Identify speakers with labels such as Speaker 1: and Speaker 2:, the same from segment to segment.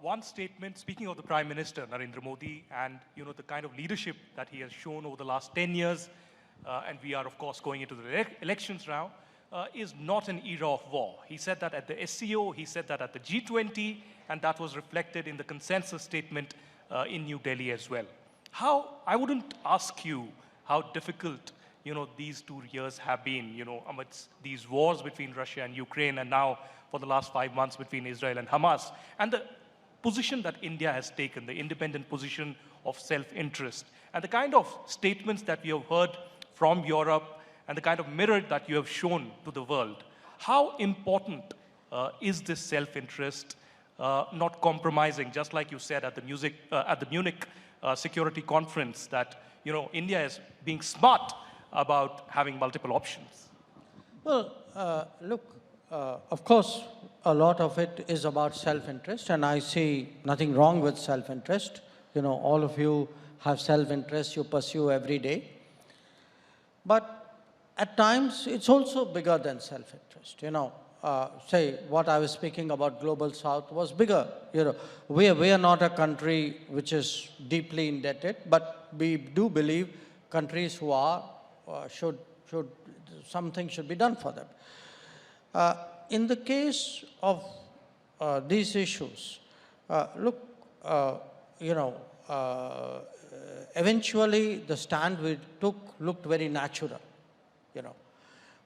Speaker 1: one statement, speaking of the Prime Minister, Narendra Modi, and the kind of leadership that he has shown over the last 10 years, and we are, of course, going into the elections now, is not an era of war. He said that at the SCO, he said that at the G20, and that was reflected in the consensus statement in New Delhi as well. I wouldn't ask you how difficult these 2 years have been, amidst these wars between Russia and Ukraine, and now for the last 5 months between Israel and Hamas, and the position that India has taken, the independent position of self-interest, and the kind of statements that we have heard from Europe, and the kind of mirror that you have shown to the world. How important is this self-interest, not compromising, just like you said at the Munich Security Conference, that India is being smart about having multiple options?
Speaker 2: Well, look, of course, a lot of it is about self-interest, and I see nothing wrong with self-interest. All of you have self-interest you pursue every day. But at times, it's also bigger than self-interest. Say what I was speaking about Global South was bigger. We are not a country which is deeply indebted, but we do believe countries who are something should be done for them. In the case of these issues, look, eventually the stand we took looked very natural,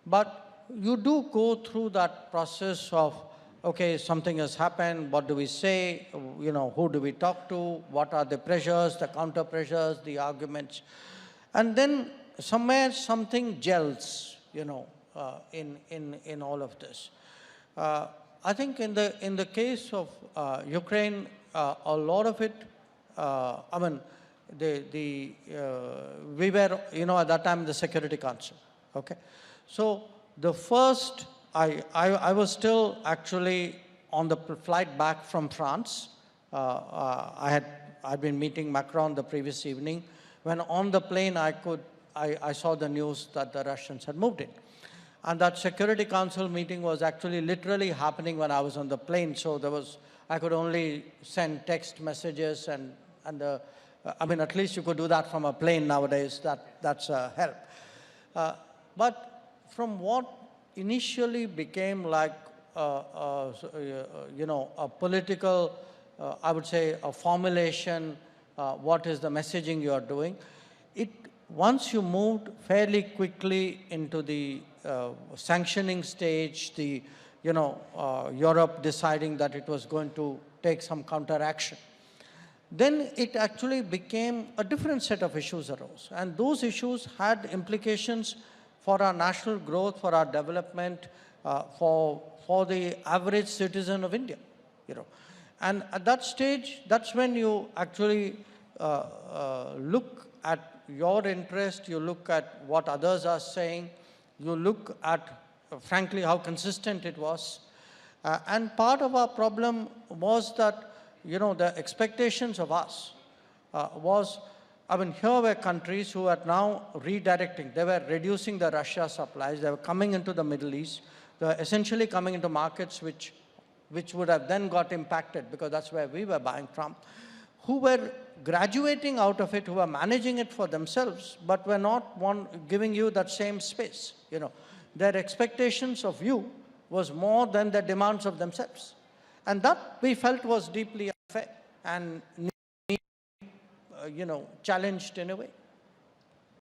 Speaker 2: But you do go through that process of, okay, something has happened, what do we say, who do we talk to, what are the pressures, the counter pressures, the arguments. And then somewhere something gels, in all of this. I think in the case of Ukraine, a lot of it, we were, at that time in the Security Council, okay? So the first, I was still actually on the flight back from France. I'd been meeting Macron the previous evening. When on the plane, I saw the news that the Russians had moved in. And that Security Council meeting was actually literally happening when I was on the plane. So I could only send text messages and at least you could do that from a plane nowadays. That's a help. But from what initially became like, a political, I would say, a formulation, what is the messaging you are doing, once you moved fairly quickly into the sanctioning stage, Europe deciding that it was going to take some counteraction, then it actually became a different set of issues arose. And those issues had implications for our national growth, for our development, for the average citizen of India, And at that stage, that's when you actually look at your interest, you look at what others are saying, you look at, frankly, how consistent it was. And part of our problem was that, the expectations of us here were countries who are now redirecting. They were reducing the Russia supplies. They were coming into the Middle East. They were essentially coming into markets which would have then got impacted because that's where we were buying from, who were graduating out of it, who were managing it for themselves, but were not giving you that same space. Their expectations of you was more than the demands of themselves. And that we felt was deeply unfair and challenged in a way.